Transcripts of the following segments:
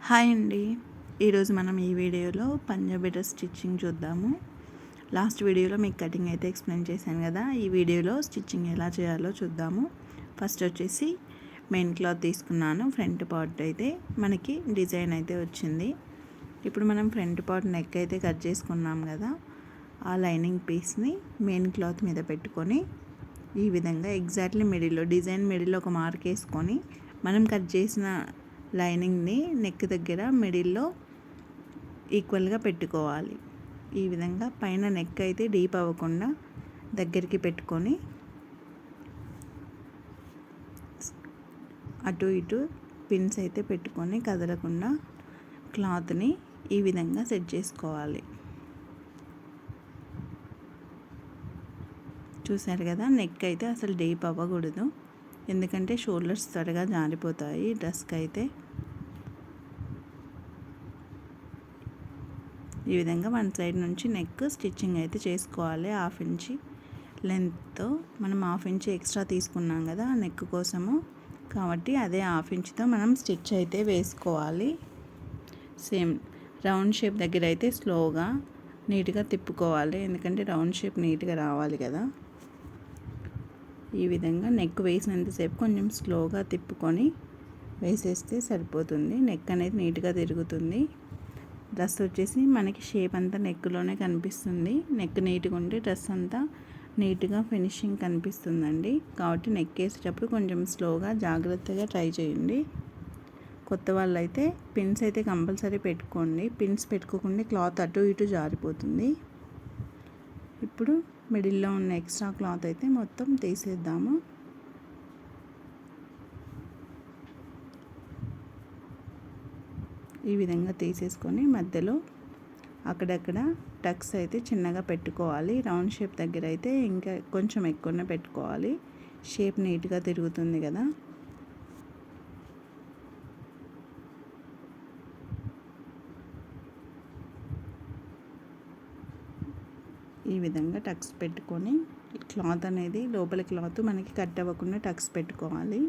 Hi అండి. ఈరోజు మనం ఈ వీడియోలో పంజాబీ డ్రెస్ స్టిచ్చింగ్ చూద్దాము. లాస్ట్ వీడియోలో మీకు కటింగ్ అయితే ఎక్స్ప్లెయిన్ చేశాను కదా. ఈ వీడియోలో స్టిచ్చింగ్ ఎలా చేయాలో చూద్దాము. ఫస్ట్ వచ్చేసి మెయిన్ క్లాత్ తీసుకున్నాను. ఫ్రంట్ పార్ట్ అయితే మనకి డిజైన్ అయితే వచ్చింది. ఇప్పుడు మనం ఫ్రంట్ పార్ట్ నెక్ అయితే కట్ చేసుకున్నాం కదా. ఆ లైనింగ్ పీస్ని మెయిన్ క్లాత్ మీద పెట్టుకొని ఈ విధంగా ఎగ్జాక్ట్లీ మిడిల్లో డిజైన్ మిడిల్లో ఒక మార్క్ వేసుకొని మనం కట్ చేసిన లైనింగ్ని నెక్ దగ్గర మిడిల్లో ఈక్వల్గా పెట్టుకోవాలి. ఈ విధంగా పైన నెక్ అయితే డీప్ అవ్వకుండా దగ్గరికి పెట్టుకొని అటు ఇటు పిన్స్ అయితే పెట్టుకొని కదలకుండా క్లాత్ని ఈ విధంగా సెట్ చేసుకోవాలి. చూసారు కదా, నెక్ అయితే అసలు డీప్ అవ్వకూడదు, ఎందుకంటే షోల్డర్స్ త్వరగా జారిపోతాయి డ్రెస్కి అయితే. ఈ విధంగా వన్ సైడ్ నుంచి నెక్ స్టిచ్చింగ్ అయితే చేసుకోవాలి. 1/2 ఇంచ్ లెంత్తో మనం 1/2 ఇంచ్ ఎక్స్ట్రా తీసుకున్నాం కదా నెక్ కోసము, కాబట్టి అదే 1/2 ఇంచ్తో మనం స్టిచ్ అయితే వేసుకోవాలి. సేమ్ రౌండ్ షేప్ దగ్గర అయితే స్లోగా నీట్గా తిప్పుకోవాలి, ఎందుకంటే రౌండ్ షేప్ నీట్గా రావాలి కదా. ఈ విధంగా నెక్ వేసినంతసేపు కొంచెం స్లోగా తిప్పుకొని వేసేస్తే సరిపోతుంది. నెక్ అనేది నీట్గా తిరుగుతుంది. డ్రెస్ వచ్చేసి మనకి షేప్ అంతా నెక్లోనే కనిపిస్తుంది. నెక్ నీట్గా ఉంటే డ్రెస్ అంతా నీట్గా ఫినిషింగ్ కనిపిస్తుందండి. కాబట్టి నెక్ వేసేటప్పుడు కొంచెం స్లోగా జాగ్రత్తగా ట్రై చేయండి. కొత్త వాళ్ళు అయితే పిన్స్ అయితే కంపల్సరీ పెట్టుకోండి. పిన్స్ పెట్టుకోకుండా క్లాత్ అటు ఇటు జారిపోతుంది. ఇప్పుడు మిడిల్లో ఉన్న ఎక్స్ట్రా క్లాత్ అయితే మొత్తం తీసేద్దాము. ఈ విధంగా తీసేసుకొని మధ్యలో అక్కడక్కడ టక్స్ అయితే చిన్నగా పెట్టుకోవాలి. రౌండ్ షేప్ దగ్గర అయితే ఇంకా కొంచెం ఎక్కువనే పెట్టుకోవాలి, షేప్ నీట్గా తిరుగుతుంది కదా. ఈ విధంగా టక్స్ పెట్టుకొని క్లాత్ అనేది లోపల క్లాత్ మనకి కట్ అవ్వకుండా టక్స్ పెట్టుకోవాలి.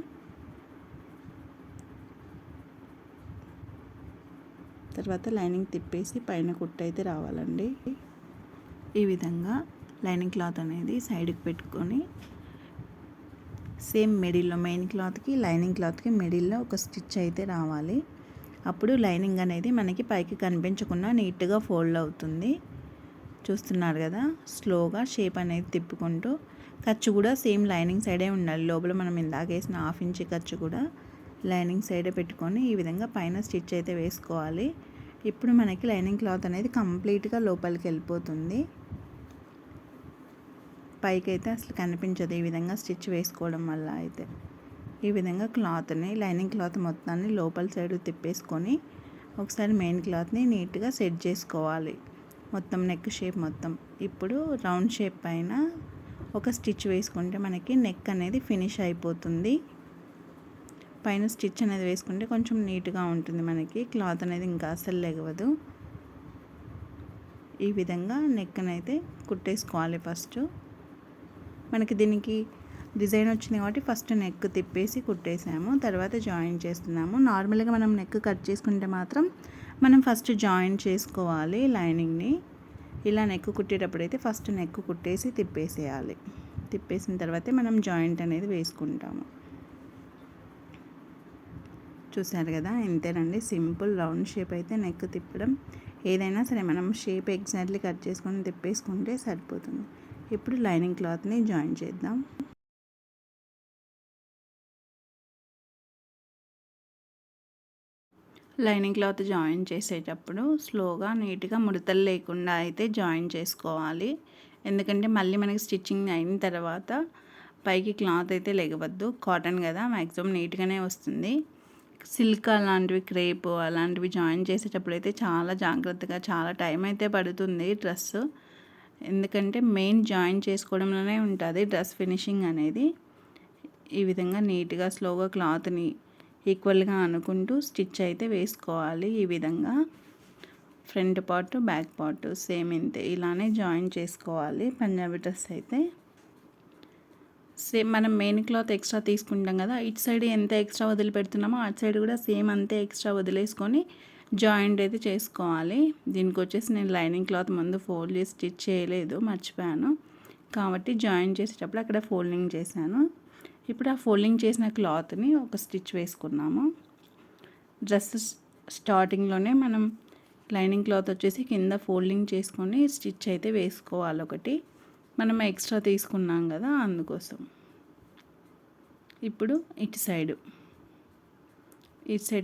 తర్వాత లైనింగ్ తిప్పేసి పైన కుట్టు అయితే రావాలండి. ఈ విధంగా లైనింగ్ క్లాత్ అనేది సైడ్కి పెట్టుకొని సేమ్ మిడిల్లో మెయిన్ క్లాత్కి లైనింగ్ క్లాత్కి మిడిల్లో ఒక స్టిచ్ అయితే రావాలి. అప్పుడు లైనింగ్ అనేది మనకి పైకి కనిపించకుండా నీట్గా ఫోల్డ్ అవుతుంది. చూస్తున్నారు కదా, స్లోగా షేప్ అనేది తిప్పుకుంటూ ఖర్చు కూడా సేమ్ లైనింగ్ సైడే ఉండాలి. లోపల మనం ఇందాక వేసిన 1/2 ఇంచ్ ఖర్చు కూడా లైనింగ్ సైడే పెట్టుకొని ఈ విధంగా పైన స్టిచ్ అయితే వేసుకోవాలి. ఇప్పుడు మనకి లైనింగ్ క్లాత్ అనేది కంప్లీట్గా లోపలికి వెళ్ళిపోతుంది, పైకి అయితే అసలు కనిపించదు ఈ విధంగా స్టిచ్ వేసుకోవడం వల్ల. అయితే ఈ విధంగా క్లాత్ని లైనింగ్ క్లాత్ మొత్తాన్ని లోపల సైడ్ తిప్పేసుకొని ఒకసారి మెయిన్ క్లాత్ని నీట్గా సెట్ చేసుకోవాలి, మొత్తం నెక్ షేప్ మొత్తం. ఇప్పుడు రౌండ్ షేప్ పైన ఒక స్టిచ్ వేసుకుంటే మనకి నెక్ అనేది ఫినిష్ అయిపోతుంది. పైన స్టిచ్ అనేది వేసుకుంటే కొంచెం నీట్గా ఉంటుంది మనకి, క్లాత్ అనేది ఇంకా అస్సలు లెగవదు. ఈ విధంగా నెక్ అయితే కుట్టేసుకోవాలి. ఫస్ట్ మనకి దీనికి డిజైన్ వచ్చింది కాబట్టి ఫస్ట్ నెక్ తిప్పేసి కుట్టేసాము, తర్వాత జాయిన్ చేస్తున్నాము. నార్మల్గా మనం నెక్ కట్ చేసుకుంటే మాత్రం మనం ఫస్ట్ జాయిన్ చేసుకోవాలి లైనింగ్ని. ఇలా నెక్ కుట్టేటప్పుడు అయితే ఫస్ట్ నెక్ కుట్టేసి తిప్పేసేయాలి. తిప్పేసిన తర్వాతే మనం జాయింట్ అనేది వేసుకుంటాము. చూసారు కదా, ఇంతేనండి, సింపుల్ రౌండ్ షేప్ అయితే నెక్ తిప్పడం. ఏదైనా సరే మనం షేప్ ఎగ్జాక్ట్లీ కట్ చేసుకొని తిప్పేసుకుంటే సరిపోతుంది. ఇప్పుడు లైనింగ్ క్లాత్ని జాయిన్ చేద్దాం. లైనింగ్ క్లాత్ జాయిన్ చేసేటప్పుడు స్లోగా నీట్గా ముడతలు లేకుండా అయితే జాయిన్ చేసుకోవాలి, ఎందుకంటే మళ్ళీ మనకి స్టిచ్చింగ్ అయిన తర్వాత పైకి క్లాత్ అయితే లెగవద్దు. కాటన్ కదా, మ్యాక్సిమం నీట్గానే వస్తుంది. సిల్క్ అలాంటివి, క్రేప్ అలాంటివి జాయిన్ చేసేటప్పుడు అయితే చాలా జాగ్రత్తగా, చాలా టైం అయితే పడుతుంది డ్రెస్, ఎందుకంటే మెయిన్ జాయిన్ చేసుకోవడంలోనే ఉంటుంది డ్రెస్ ఫినిషింగ్ అనేది. ఈ విధంగా నీట్గా స్లోగా క్లాత్ని ఈక్వల్గా అనుకుంటూ స్టిచ్ అయితే వేసుకోవాలి. ఈ విధంగా front part back part same ఇంతే, ఇలానే జాయిన్ చేసుకోవాలి పంజాబీ డ్రెస్ అయితే. సేమ్ మనం మెయిన్ క్లాత్ ఎక్స్ట్రా తీసుకుంటాం కదా, ఇటు సైడ్ ఎంత ఎక్స్ట్రా వదిలిపెడుతున్నామో అటు సైడ్ కూడా సేమ్ అంతే ఎక్స్ట్రా వదిలేసుకొని జాయింట్ అయితే చేసుకోవాలి. దీనికి వచ్చేసి నేను లైనింగ్ క్లాత్ ముందు ఫోల్డ్ చేసి స్టిచ్ చేయలేదు, మర్చిపోయాను. కాబట్టి జాయింట్ చేసేటప్పుడు అక్కడ ఫోల్డింగ్ చేశాను. ఇప్పుడు ఆ ఫోల్డింగ్ చేసిన క్లాత్ని ఒక స్టిచ్ వేసుకున్నాము. డ్రెస్ స్టార్టింగ్లోనే మనం లైనింగ్ క్లాత్ వచ్చేసి కింద ఫోల్డింగ్ చేసుకొని స్టిచ్ అయితే వేసుకోవాలి ఒకటి, మనం ఎక్స్ట్రా తీసుకున్నాం కదా అందుకోసం. ఇప్పుడు ఇటు సైడ్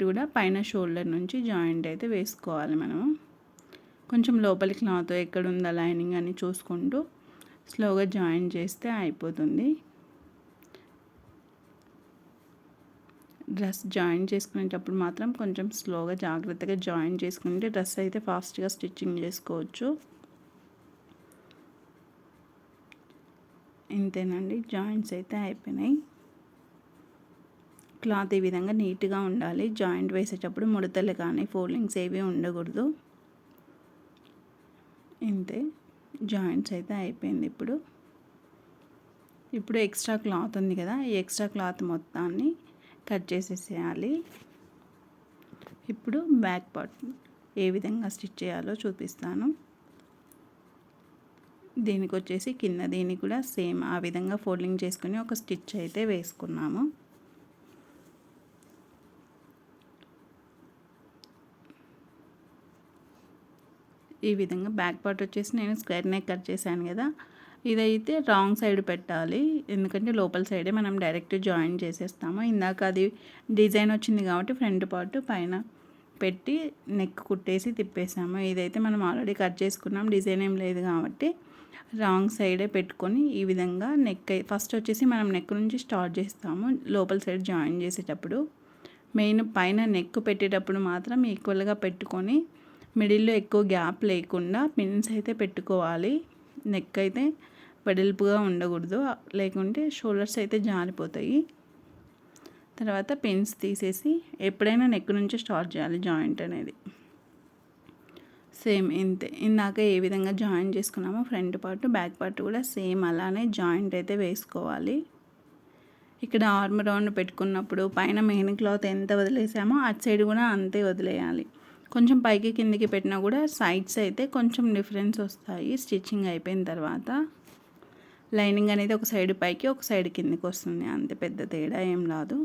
కూడా పైన షోల్డర్ నుంచి జాయింట్ అయితే వేసుకోవాలి. మనము కొంచెం లోపలి క్లాత్ ఎక్కడుందా లైనింగ్ అని చూసుకుంటూ స్లోగా జాయిన్ చేస్తే అయిపోతుంది. డ్రెస్ జాయిన్ చేసుకునేటప్పుడు మాత్రం కొంచెం స్లోగా జాగ్రత్తగా జాయిన్ చేసుకుంటే డ్రెస్ అయితే ఫాస్ట్గా స్టిచ్చింగ్ చేసుకోవచ్చు. ఇంతేనండి, జాయింట్స్ అయితే అయిపోయినాయి. క్లాత్ ఈ విధంగా నీట్గా ఉండాలి. జాయింట్ వేసేటప్పుడు ముడతలు కానీ ఫోల్డింగ్స్ ఏవి ఉండకూడదు. ఇంతే, జాయింట్స్ అయితే అయిపోయింది. ఇప్పుడు ఎక్స్ట్రా క్లాత్ ఉంది కదా, ఈ ఎక్స్ట్రా క్లాత్ మొత్తాన్ని కట్ చేసేసేయాలి. ఇప్పుడు బ్యాక్ పార్ట్ ఏ విధంగా స్టిచ్ చేయాలో చూపిస్తాను. దీనికి వచ్చేసి కింద దీనికి కూడా సేమ్ ఆ విధంగా ఫోల్డింగ్ చేసుకుని ఒక స్టిచ్ అయితే వేసుకున్నాము. ఈ విధంగా బ్యాక్ పార్ట్ వచ్చేసి నేను స్క్వేర్ నెక్ కట్ చేశాను కదా, ఇదైతే రాంగ్ సైడ్ పెట్టాలి. ఎందుకంటే లోపల సైడే మనం డైరెక్ట్ జాయిన్ చేసేస్తాము. ఇందాక అది డిజైన్ వచ్చింది కాబట్టి ఫ్రంట్ పార్ట్ పైన పెట్టి నెక్ కుట్టేసి తిప్పేసాము. ఇదైతే మనం ఆల్రెడీ కట్ చేసుకున్నాం, డిజైన్ ఏం లేదు కాబట్టి రాంగ్ సైడే పెట్టుకొని ఈ విధంగా నెక్ ఫస్ట్ వచ్చేసి మనం నెక్ నుంచి స్టార్ట్ చేస్తాము. లోపల సైడ్ జాయిన్ చేసేటప్పుడు మెయిన్ పైన నెక్ పెట్టేటప్పుడు మాత్రం ఈక్వల్గా పెట్టుకొని మిడిల్లో ఎక్కువ గ్యాప్ లేకుండా పిన్స్ అయితే పెట్టుకోవాలి. నెక్ అయితే వెడల్పుగా ఉండకూడదు, లేకుంటే షోల్డర్స్ అయితే జారిపోతాయి. తర్వాత పిన్స్ తీసేసి ఎప్పుడైనా నెక్ నుంచి స్టార్ట్ చేయాలి జాయింట్ అనేది. సేమ్ ఇంతే, ఇందాక ఏ విధంగా జాయిన్ చేసుకున్నామో ఫ్రంట్ పార్ట్ బ్యాక్ పార్ట్ కూడా సేమ్ అలానే జాయింట్ అయితే వేసుకోవాలి. ఇక్కడ ఆర్మ్ రౌండ్ పెట్టుకున్నప్పుడు పైన మెయిన్ క్లాత్ ఎంత వదిలేసామో అటు సైడ్ కూడా అంతే వదిలేయాలి. కొంచెం పైకి కిందికి పెట్టినా కూడా సైడ్స్ అయితే కొంచెం డిఫరెన్స్ వస్తాయి. స్టిచ్చింగ్ అయిపోయిన తర్వాత లైనింగ్ అనేది ఒక సైడ్ పైకి ఒక సైడ్ కిందికి వస్తుంది, అంతే, పెద్ద తేడా ఏం రాదు.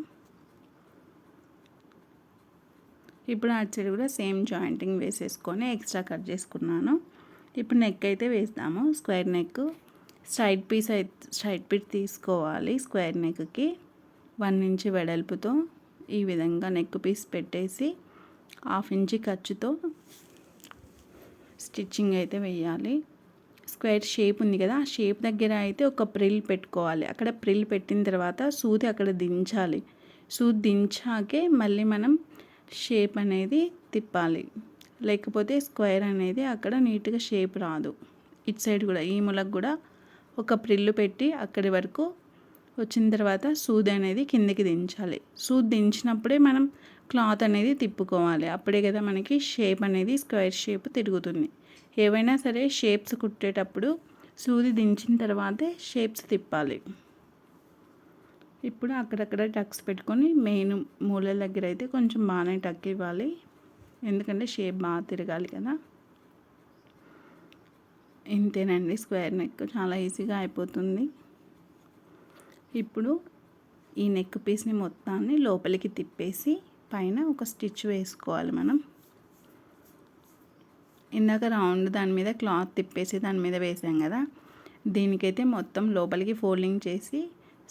ఇప్పుడు అటు సైడ్ కూడా సేమ్ జాయింటింగ్ వేసేసుకొని ఎక్స్ట్రా కట్ చేసుకున్నాను. ఇప్పుడు నెక్ అయితే వేస్తాము. స్క్వేర్ నెక్ స్ట్రైట్ పీస్ తీసుకోవాలి. స్క్వేర్ నెక్కి 1 ఇంచ్ వెడల్పుతో ఈ విధంగా నెక్ పీస్ పెట్టేసి 1/2 ఇంచ్ ఖర్చుతో స్టిచ్చింగ్ అయితే వేయాలి. స్క్వేర్ షేప్ ఉంది కదా, ఆ షేప్ దగ్గర అయితే ఒక ప్రిల్ పెట్టుకోవాలి. అక్కడ ప్రిల్ పెట్టిన తర్వాత సూది అక్కడ దించాలి. సూది దించాకే మళ్ళీ మనం షేప్ అనేది తిప్పాలి, లేకపోతే స్క్వేర్ అనేది అక్కడ నీట్గా షేప్ రాదు. ఇటు సైడ్ కూడా ఈ మూలకు కూడా ఒక ప్రిల్లు పెట్టి అక్కడి వరకు వచ్చిన తర్వాత సూది అనేది కిందకి దించాలి. సూది దించినప్పుడే మనం క్లాత్ అనేది తిప్పుకోవాలి, అప్పుడే కదా మనకి షేప్ అనేది స్క్వేర్ షేప్ తిరుగుతుంది. ఏవైనా సరే షేప్స్ కుట్టేటప్పుడు సూది దించిన తర్వాతే షేప్స్ తిప్పాలి. ఇప్పుడు అక్కడక్కడ టక్స్ పెట్టుకొని మెయిన్ మూలల దగ్గర అయితే కొంచెం బాగానే టక్ ఇవ్వాలి, ఎందుకంటే షేప్ బాగా తిరగాలి కదా. ఇంతేనండి, స్క్వేర్ నెక్ చాలా ఈజీగా అయిపోతుంది. ఇప్పుడు ఈ నెక్ పీస్ని మొత్తాన్ని లోపలికి తిప్పేసి పైన ఒక స్టిచ్ వేసుకోవాలి. మనం ఇందాక రౌండ్ దాని మీద క్లాత్ తిప్పేసి దాని మీద వేసాం కదా, దీనికైతే మొత్తం లోపలికి ఫోల్డింగ్ చేసి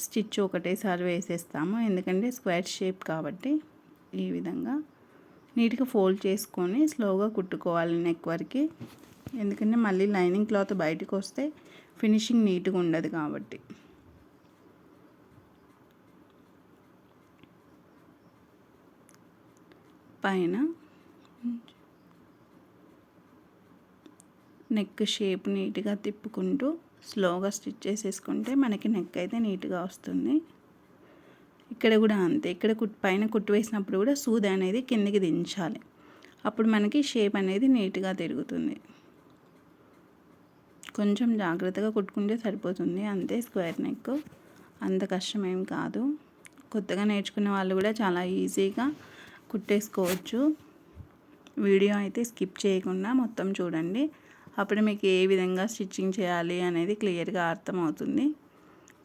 స్టిచ్ ఒకటేసారి వేసేస్తాము. ఎందుకంటే స్క్వేర్ షేప్ కాబట్టి ఈ విధంగా నీట్గా ఫోల్డ్ చేసుకొని స్లోగా కుట్టుకోవాలి నెక్ వరకు. ఎందుకంటే మళ్ళీ లైనింగ్ క్లాత్ బయటకు వస్తే ఫినిషింగ్ నీట్గా ఉండదు కాబట్టి. పైన నెక్ షేప్ నీట్గా తిప్పుకుంటూ స్లోగా స్టిచ్ చేసేసుకుంటే మనకి నెక్ అయితే నీట్గా వస్తుంది. ఇక్కడ కూడా అంతే, ఇక్కడ పైన కుట్టు వేసినప్పుడు కూడా సూది అనేది కిందికి దించాలి, అప్పుడు మనకి షేప్ అనేది నీట్గా తిరుగుతుంది. కొంచెం జాగ్రత్తగా కుట్టుకుంటే సరిపోతుంది, అంతే. స్క్వేర్ నెక్ అంత కష్టమేం కాదు. కొత్తగా నేర్చుకునే వాళ్ళు కూడా చాలా ఈజీగా కుట్టేసుకోవచ్చు. వీడియో అయితే స్కిప్ చేయకుండా మొత్తం చూడండి. అప్పుడు మీకు ఏ విధంగా స్టిచ్చింగ్ చేయాలి అనేది క్లియర్గా అర్థమవుతుంది.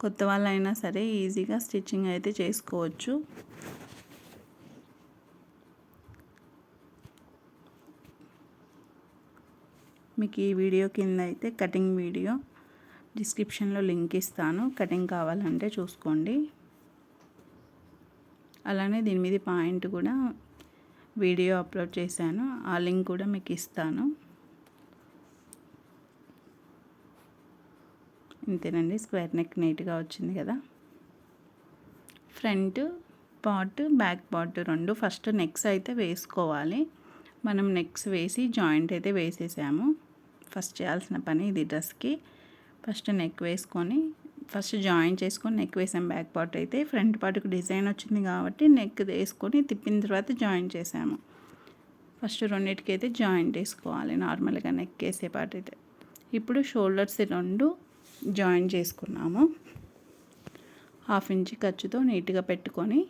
కొత్త వాళ్ళైనా సరే ఈజీగా స్టిచ్చింగ్ అయితే చేసుకోవచ్చు. మీకు ఈ వీడియో కింద అయితే కటింగ్ వీడియో డిస్క్రిప్షన్లో లింక్ ఇస్తాను. కటింగ్ కావాలంటే చూసుకోండి. అలానే దీని మీద పాయింట్ కూడా వీడియో అప్లోడ్ చేశాను, ఆ లింక్ కూడా మీకు ఇస్తాను. ఇంతేనండి, స్క్వేర్ నెక్ నీట్గా వచ్చింది కదా. ఫ్రంట్ పార్ట్ బ్యాక్ పార్ట్ రెండు ఫస్ట్ నెక్స్ అయితే వేసుకోవాలి. మనం నెక్స్ వేసి జాయింట్ అయితే వేసేసాము. ఫస్ట్ చేయాల్సిన పని ఇది. డ్రెస్కి ఫస్ట్ నెక్ వేసుకొని ఫస్ట్ జాయిన్ చేసుకొని నెక్ వేసాం. బ్యాక్ పార్ట్ అయితే ఫ్రంట్ పార్ట్కి డిజైన్ వచ్చింది కాబట్టి నెక్ వేసుకొని తిప్పిన తర్వాత జాయిన్ చేసాము. ఫస్ట్ రెండింటికి అయితే జాయింట్ వేసుకోవాలి నార్మల్గా నెక్ వేసే పార్ట్ అయితే. ఇప్పుడు షోల్డర్స్ రెండు జాయిన్ చేసుకున్నాము. 1/2 ఇంచ్ ఖర్చుతో నీట్గా పెట్టుకొని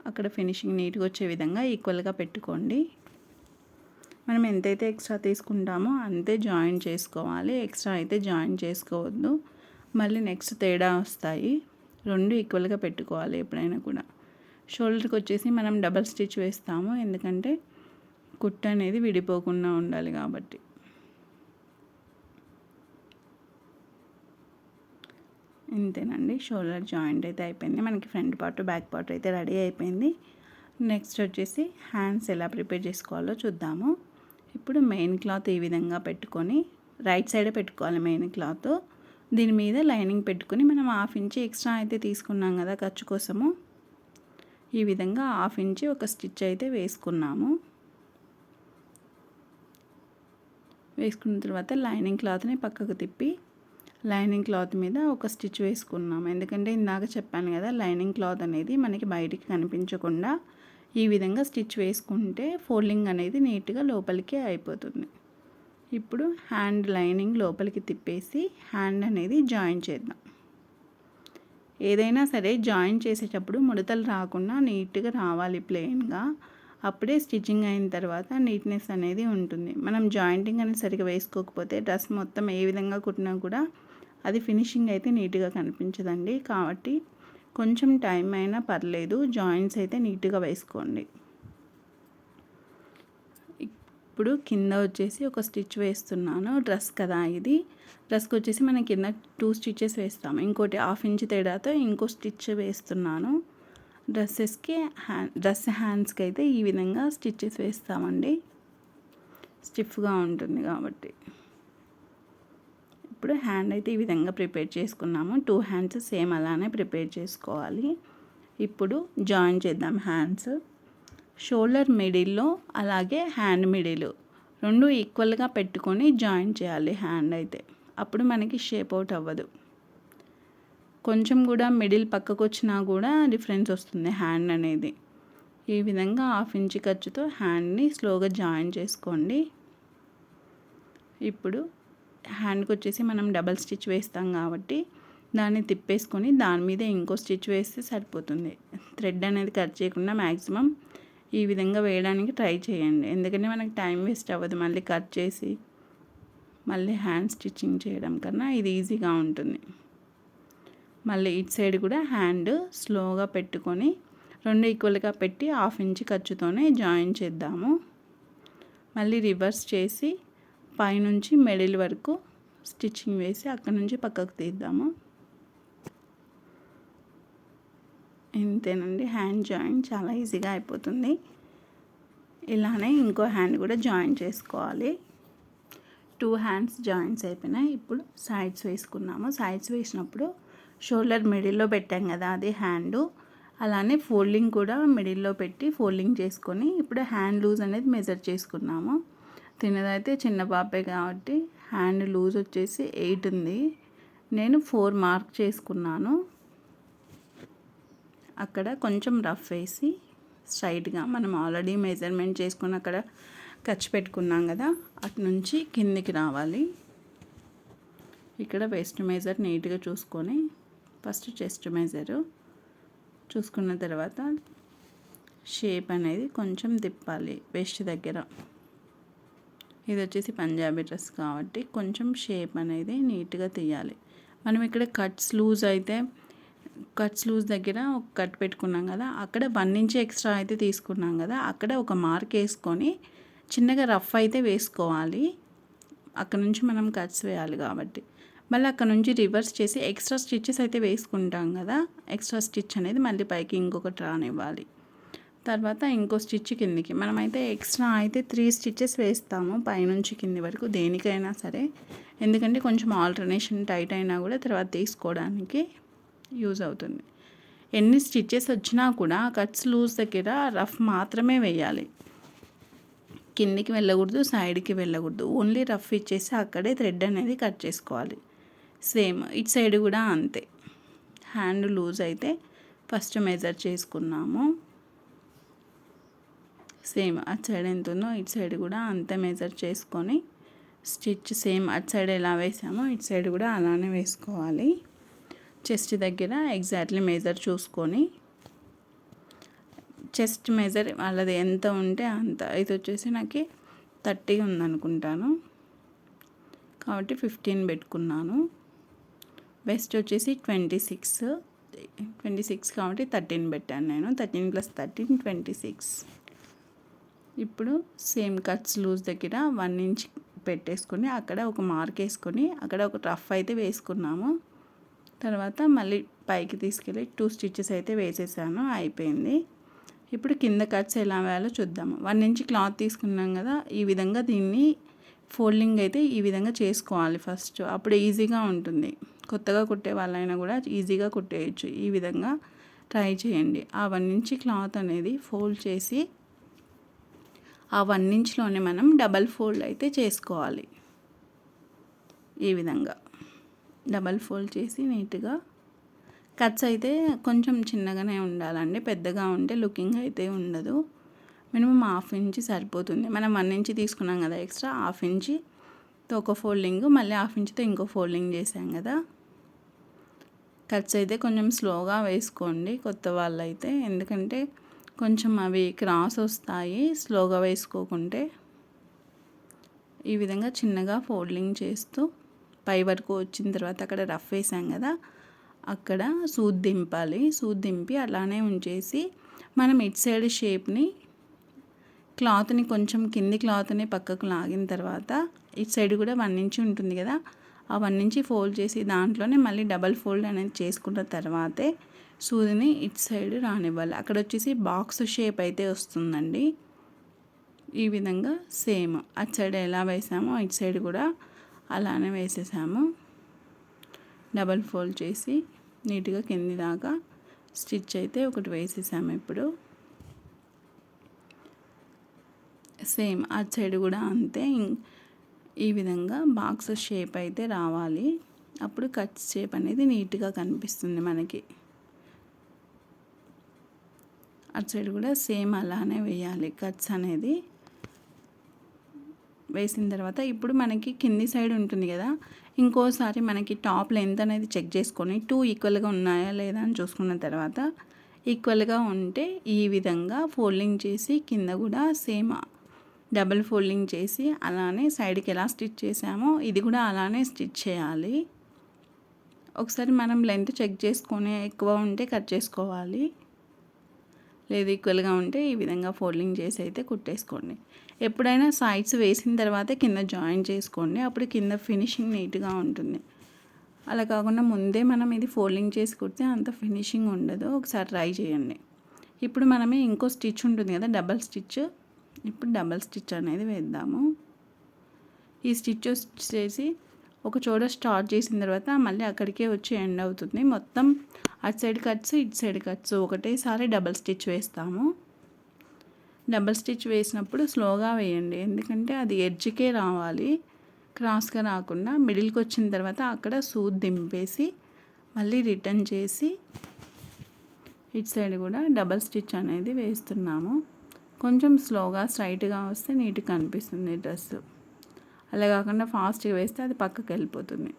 అక్కడ ఫినిషింగ్ నీట్గా వచ్చే విధంగా ఈక్వల్గా పెట్టుకోండి. మనం ఎంతైతే ఎక్స్ట్రా తీసుకుంటామో అంతే జాయిన్ చేసుకోవాలి. ఎక్స్ట్రా అయితే జాయిన్ చేసుకోవద్దు, మళ్ళీ నెక్స్ట్ తేడా వస్తాయి. రెండు ఈక్వల్గా పెట్టుకోవాలి ఎప్పుడైనా కూడా. షోల్డర్కి వచ్చేసి మనం డబల్ స్టిచ్ వేస్తాము, ఎందుకంటే కుట్టు అనేది విడిపోకుండా ఉండాలి కాబట్టి. ఇంతేనండి, షోల్డర్ జాయింట్ అయితే అయిపోయింది. మనకి ఫ్రంట్ పార్ట్ బ్యాక్ పార్ట్ అయితే రెడీ అయిపోయింది. నెక్స్ట్ వచ్చేసి హ్యాండ్స్ ఎలా ప్రిపేర్ చేసుకోవాలో చూద్దాము. ఇప్పుడు మెయిన్ క్లాత్ ఈ విధంగా పెట్టుకొని రైట్ సైడే పెట్టుకోవాలి మెయిన్ క్లాత్. దీని మీద లైనింగ్ పెట్టుకొని మనం 1/2 ఇంచ్ ఎక్స్ట్రా అయితే తీసుకున్నాం కదా ఖర్చు కోసము. ఈ విధంగా 1/2 ఇంచ్ ఒక స్టిచ్ అయితే వేసుకున్నాము. వేసుకున్న తర్వాత లైనింగ్ క్లాత్ని పక్కకు తిప్పి లైనింగ్ క్లాత్ మీద ఒక స్టిచ్ వేసుకున్నాము. ఎందుకంటే ఇందాక చెప్పాను కదా, లైనింగ్ క్లాత్ అనేది మనకి బయటికి కనిపించకుండా ఈ విధంగా స్టిచ్ వేసుకుంటే ఫోల్డింగ్ అనేది నీట్గా లోపలికి అయిపోతుంది. ఇప్పుడు హ్యాండ్ లైనింగ్ లోపలికి తిప్పేసి హ్యాండ్ అనేది జాయిన్ చేద్దాం. ఏదైనా సరే జాయిన్ చేసేటప్పుడు ముడతలు రాకుండా నీట్గా రావాలి ప్లెయిన్గా. అప్పుడే స్టిచ్చింగ్ అయిన తర్వాత నీట్నెస్ అనేది ఉంటుంది. మనం జాయింటింగ్ అనేది సరిగ్గా వేసుకోకపోతే డ్రెస్ మొత్తం ఏ విధంగా కుట్టినా కూడా అది ఫినిషింగ్ అయితే నీట్గా కనిపించదండి. కాబట్టి కొంచెం టైం అయినా పర్లేదు, జాయింట్స్ అయితే నీట్గా వేసుకోండి. ఇప్పుడు కింద వచ్చేసి ఒక స్టిచ్ వేస్తున్నాను. డ్రెస్ కదా ఇది, డ్రెస్కి వచ్చేసి మనం కింద 2 స్టిచెస్ వేస్తాము. ఇంకోటి 1/2 ఇంచ్ తేడాతో ఇంకో స్టిచ్ వేస్తున్నాను. డ్రెస్ హ్యాండ్స్కి అయితే ఈ విధంగా స్టిచెస్ వేస్తామండి, స్టిఫ్గా ఉంటుంది కాబట్టి. ఇప్పుడు హ్యాండ్ అయితే ఈ విధంగా ప్రిపేర్ చేసుకున్నాము. 2 హ్యాండ్స్ సేమ్ అలానే ప్రిపేర్ చేసుకోవాలి. ఇప్పుడు జాయిన్ చేద్దాం హ్యాండ్స్. షోల్డర్ మిడిల్లో అలాగే హ్యాండ్ మిడిల్ రెండు ఈక్వల్గా పెట్టుకొని జాయిన్ చేయాలి హ్యాండ్ అయితే. అప్పుడు మనకి షేప్ అవుట్ అవ్వదు. కొంచెం కూడా మిడిల్ పక్కకు వచ్చినా కూడా డిఫరెన్స్ వస్తుంది హ్యాండ్ అనేది. ఈ విధంగా 1/2 ఇంచ్ ఖర్చుతో హ్యాండ్ని స్లోగా జాయిన్ చేసుకోండి. ఇప్పుడు హ్యాండ్కి వచ్చేసి మనం డబల్ స్టిచ్ వేస్తాం కాబట్టి దాన్ని తిప్పేసుకొని దాని మీద ఇంకో స్టిచ్ వేస్తే సరిపోతుంది. థ్రెడ్ అనేది కట్ చేయకుండా మ్యాక్సిమం ఈ విధంగా వేయడానికి ట్రై చేయండి. ఎందుకంటే మనకి టైం వేస్ట్ అవ్వదు మళ్ళీ కట్ చేసి మళ్ళీ హ్యాండ్ స్టిచ్చింగ్ చేయడం కన్నా ఇది ఈజీగా ఉంటుంది. మళ్ళీ ఇటు సైడ్ కూడా హ్యాండ్ స్లోగా పెట్టుకొని రెండు ఈక్వల్గా పెట్టి 1/2 ఇంచ్ ఖర్చుతోనే జాయిన్ చేద్దాము. మళ్ళీ రివర్స్ చేసి పైనుంచి మిడిల్ వరకు స్టిచ్చింగ్ వేసి అక్కడ నుంచి పక్కకు తీద్దాము. ఇంతేనండి, హ్యాండ్ జాయిన్ చాలా ఈజీగా అయిపోతుంది. ఇలానే ఇంకో హ్యాండ్ కూడా జాయిన్ చేసుకోవాలి. 2 హ్యాండ్స్ జాయింట్స్ అయిపోయినాయి. ఇప్పుడు సైడ్స్ వేసుకున్నాము. సైడ్స్ వేసినప్పుడు షోల్డర్ మిడిల్లో పెట్టాం కదా అది హ్యాండ్, అలానే ఫోల్డింగ్ కూడా మిడిల్లో పెట్టి ఫోల్డింగ్ చేసుకొని ఇప్పుడు హ్యాండ్ లూజ్ అనేది మెజర్ చేసుకున్నాము. తినదైతే చిన్న పాపే కాబట్టి హ్యాండ్ లూజ్ వచ్చేసి 8 ఉంది. నేను 4 మార్క్ చేసుకున్నాను. అక్కడ కొంచెం రఫ్ వేసి స్ట్రైట్గా మనం ఆల్రెడీ మెజర్మెంట్ చేసుకుని అక్కడ ఖర్చు పెట్టుకున్నాం కదా, అటు నుంచి కిందికి రావాలి. ఇక్కడ వెస్ట్ మెజర్ నీట్గా చూసుకొని ఫస్ట్ చెస్ట్ మెజరు చూసుకున్న తర్వాత షేప్ అనేది కొంచెం తిప్పాలి వెస్ట్ దగ్గర. ఇది వచ్చేసి పంజాబీ డ్రెస్ కాబట్టి కొంచెం షేప్ అనేది నీట్గా తీయాలి. మనం ఇక్కడ కట్స్ లూజ్ దగ్గర ఒక కట్ పెట్టుకున్నాం కదా, అక్కడ 1 ఇంచ్ ఎక్స్ట్రా అయితే తీసుకున్నాం కదా, అక్కడ ఒక మార్క్ వేసుకొని చిన్నగా రఫ్ అయితే వేసుకోవాలి. అక్కడ నుంచి మనం కట్స్ వేయాలి కాబట్టి మళ్ళీ అక్కడ నుంచి రివర్స్ చేసి ఎక్స్ట్రా స్టిచ్చెస్ అయితే వేసుకుంటాం కదా, ఎక్స్ట్రా స్టిచ్ అనేది మళ్ళీ పైకి ఇంకొకటి రానివ్వాలి. తర్వాత ఇంకో స్టిచ్ కిందికి మనమైతే ఎక్స్ట్రా అయితే 3 స్టిచ్చెస్ వేస్తాము పైనుంచి కింది వరకు దేనికైనా సరే, ఎందుకంటే కొంచెం ఆల్టర్నేషన్ టైట్ అయినా కూడా తర్వాత తీసుకోవడానికి యూజ్ అవుతుంది. ఎన్ని స్టిచ్చెస్ వచ్చినా కూడా కట్స్ లూజ్ దగ్గర రఫ్ మాత్రమే వేయాలి, కిందికి వెళ్ళకూడదు, సైడ్కి వెళ్ళకూడదు. ఓన్లీ రఫ్ ఇచ్చేసి అక్కడే థ్రెడ్ అనేది కట్ చేసుకోవాలి. సేమ్ ఇటు సైడ్ కూడా అంతే. హ్యాండ్ లూజ్ అయితే ఫస్ట్ మెజర్ చేసుకున్నాము, సేమ్ అటు సైడ్ ఎంత ఉందో ఇటు సైడ్ కూడా అంతే మెజర్ చేసుకొని స్టిచ్ సేమ్ అటు సైడ్ ఎలా వేసామో ఇటు సైడ్ కూడా అలానే వేసుకోవాలి. చెస్ట్ దగ్గర ఎగ్జాక్ట్లీ మెజర్ చూసుకొని చెస్ట్ మెజర్ వాళ్ళది ఎంత ఉంటే అంత. ఇది వచ్చేసి నాకు 30 ఉందనుకుంటాను కాబట్టి 15 పెట్టుకున్నాను. వెస్ట్ వచ్చేసి 26 కాబట్టి 13 పెట్టాను నేను. 13 + 13 26. ఇప్పుడు సేమ్ కట్స్ లూజ్ దగ్గర 1 ఇంచ్ పెట్టేసుకొని అక్కడ ఒక మార్క్ వేసుకొని అక్కడ ఒక రఫ్ అయితే వేసుకున్నాము. తర్వాత మళ్ళీ పైకి తీసుకెళ్ళి 2 స్టిచ్చెస్ అయితే వేసేసాను, అయిపోయింది. ఇప్పుడు కింద కట్స్ ఎలా వేయాలో చూద్దాము. 1 ఇంచ్ క్లాత్ తీసుకున్నాం కదా, ఈ విధంగా దీన్ని ఫోల్డింగ్ అయితే ఈ విధంగా చేసుకోవాలి ఫస్ట్, అప్పుడు ఈజీగా ఉంటుంది. కొత్తగా కుట్టే వాళ్ళైనా కూడా ఈజీగా కుట్టేయచ్చు. ఈ విధంగా ట్రై చేయండి. ఆ 1 ఇంచ్ క్లాత్ అనేది ఫోల్డ్ చేసి ఆ 1 ఇంచ్లోనే మనం డబల్ ఫోల్డ్ అయితే చేసుకోవాలి. ఈ విధంగా డబల్ ఫోల్డ్ చేసి నీట్గా కట్స్ అయితే కొంచెం చిన్నగానే ఉండాలండి, పెద్దగా ఉంటే లుకింగ్ అయితే ఉండదు. మినిమం 1/2 ఇంచ్ సరిపోతుంది. మనం 1 ఇంచ్ తీసుకున్నాం కదా ఎక్స్ట్రా, 1/2 ఇంచ్తో ఒక ఫోల్డింగ్, మళ్ళీ 1/2 ఇంచ్తో ఇంకో ఫోల్డింగ్ చేసాం కదా. కట్స్ అయితే కొంచెం స్లోగా వేసుకోండి కొత్త వాళ్ళైతే, ఎందుకంటే కొంచెం అవి క్రాస్ వస్తాయి స్లోగా వేసుకోకుంటే. ఈ విధంగా చిన్నగా ఫోల్డింగ్ చేస్తూ పై వరకు వచ్చిన తర్వాత అక్కడ రఫ్ వేసాం కదా, అక్కడ సూది దింపాలి. సూది దింపి అలానే ఉంచేసి మనం ఇటు సైడ్ షేప్ని క్లాత్ని కొంచెం కింది క్లాత్ని పక్కకు లాగిన తర్వాత ఇటు సైడ్ కూడా 1 ఇంచ్ ఉంటుంది కదా, ఆ 1 ఇంచ్ ఫోల్డ్ చేసి దాంట్లోనే మళ్ళీ డబల్ ఫోల్డ్ అనేది చేసుకున్న తర్వాతే సూదిని ఇటు సైడ్ రానివ్వాలి. అక్కడ వచ్చేసి బాక్స్ షేప్ అయితే వస్తుందండి. ఈ విధంగా సేమ్ అటు సైడ్ ఎలా వేసామో ఇటు సైడ్ కూడా అలానే వేసేసాము. డబల్ ఫోల్డ్ చేసి నీట్గా కింది దాకా స్టిచ్ అయితే ఒకటి వేసేసాము. ఇప్పుడు సేమ్ అటు సైడ్ కూడా అంతే. ఈ విధంగా బాక్స్ షేప్ అయితే రావాలి, అప్పుడు కట్ షేప్ అనేది నీట్గా కనిపిస్తుంది మనకి. అటు సైడ్ కూడా సేమ్ అలానే వేయాలి కట్స్ అనేది. వేసిన తర్వాత ఇప్పుడు మనకి కింది సైడ్ ఉంటుంది కదా, ఇంకోసారి మనకి టాప్ లెంత్ అనేది చెక్ చేసుకొని 2 ఈక్వల్గా ఉన్నాయా లేదా అని చూసుకున్న తర్వాత ఈక్వల్గా ఉంటే ఈ విధంగా ఫోల్డింగ్ చేసి కింద కూడా సేమ్ డబల్ ఫోల్డింగ్ చేసి అలానే సైడ్కి ఎలా స్టిచ్ చేసామో ఇది కూడా అలానే స్టిచ్ చేయాలి. ఒకసారి మనం లెంత్ చెక్ చేసుకొని ఎక్కువ ఉంటే కట్ చేసుకోవాలి, లేదు ఈక్వల్గా ఉంటే ఈ విధంగా ఫోల్డింగ్ చేసి అయితే కుట్టేసుకోండి. ఎప్పుడైనా సైడ్స్ వేసిన తర్వాతే కింద జాయిన్ చేసుకోండి, అప్పుడు కింద ఫినిషింగ్ నీట్గా ఉంటుంది. అలా కాకుండా ముందే మనం ఇది ఫోల్డింగ్ చేసి కుడితే అంత ఫినిషింగ్ ఉండదు. ఒకసారి ట్రై చేయండి. ఇప్పుడు మనమే ఇంకో స్టిచ్ ఉంటుంది కదా డబల్ స్టిచ్, ఇప్పుడు డబల్ స్టిచ్ అనేది వేద్దాము. ఈ స్టిచ్ వచ్చేసి ఒక చోట స్టార్ట్ చేసిన తర్వాత మళ్ళీ అక్కడికే వచ్చి ఎండ్ అవుతుంది. మొత్తం అటు సైడ్ కట్స్ ఇటు సైడ్ కట్స్ ఒకటేసారి డబల్ స్టిచ్ వేస్తాము. డబల్ స్టిచ్ వేసినప్పుడు స్లోగా వేయండి, ఎందుకంటే అది ఎడ్జ్కే రావాలి, క్రాస్గా రాకుండా. మిడిల్కి వచ్చిన తర్వాత అక్కడ సూది దింపేసి మళ్ళీ రిటర్న్ చేసి ఇటు సైడ్ కూడా డబల్ స్టిచ్ అనేది వేస్తున్నాము. కొంచెం స్లోగా స్ట్రైట్గా వస్తే నీట్గా కనిపిస్తుంది డ్రెస్. అలా కాకుండా ఫాస్ట్గా వేస్తే అది పక్కకి వెళ్ళిపోతుంది.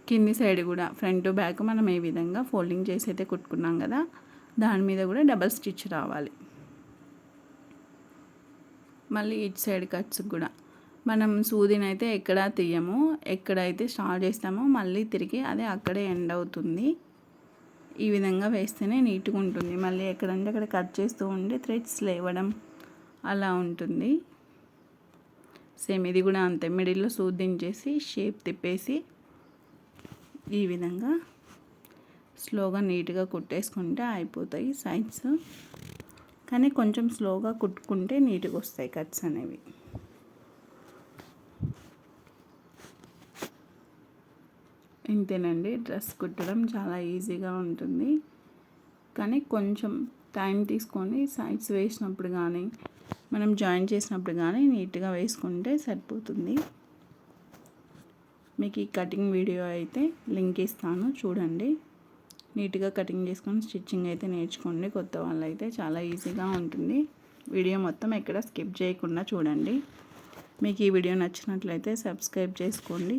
కింది సైడ్ కూడా ఫ్రంట్ టు బ్యాక్ మనం ఏ విధంగా ఫోల్డింగ్ చేసి అయితే కుట్టుకున్నాం కదా, దాని మీద కూడా డబల్ స్టిచ్ రావాలి. మళ్ళీ ఇటు సైడ్ కట్స్ కూడా మనం సూదిని అయితే ఎక్కడ తీయము, ఎక్కడైతే స్టార్ట్ చేస్తామో మళ్ళీ తిరిగి అదే అక్కడే ఎండ్ అవుతుంది. ఈ విధంగా వేస్తేనే నీట్గా ఉంటుంది. మళ్ళీ ఎక్కడంటే అక్కడ కట్ చేస్తూ ఉంటే థ్రెడ్స్ లేవడం అలా ఉంటుంది. సేమ్ ఇది కూడా అంతే, మిడిల్లో సూది దించేసి షేప్ తిప్పేసి ఈ విధంగా స్లోగా నీట్గా కుట్టేసుకుంటే అయిపోతాయి సైడ్స్. కానీ కొంచెం స్లోగా కుట్టుకుంటే నీట్గా వస్తాయి కట్స్ అనేవి. ఇంతేనండి, డ్రెస్ కుట్టడం చాలా ఈజీగా ఉంటుంది. కానీ కొంచెం టైం తీసుకొని సైడ్స్ వేసినప్పుడు కానీ మనం జాయిన్ చేసినప్పుడు కానీ నీట్గా వేసుకుంటే సరిపోతుంది. మీకు ఈ కటింగ్ వీడియో అయితే లింక్ ఇస్తాను, చూడండి. నీట్గా కటింగ్ చేసుకొని స్టిచ్చింగ్ అయితే నేర్చుకోండి. కొత్త వాళ్ళు అయితే చాలా ఈజీగా ఉంటుంది. వీడియో మొత్తం ఎక్కడ స్కిప్ చేయకుండా చూడండి. మీకు ఈ వీడియో నచ్చినట్లయితే సబ్స్క్రైబ్ చేసుకోండి.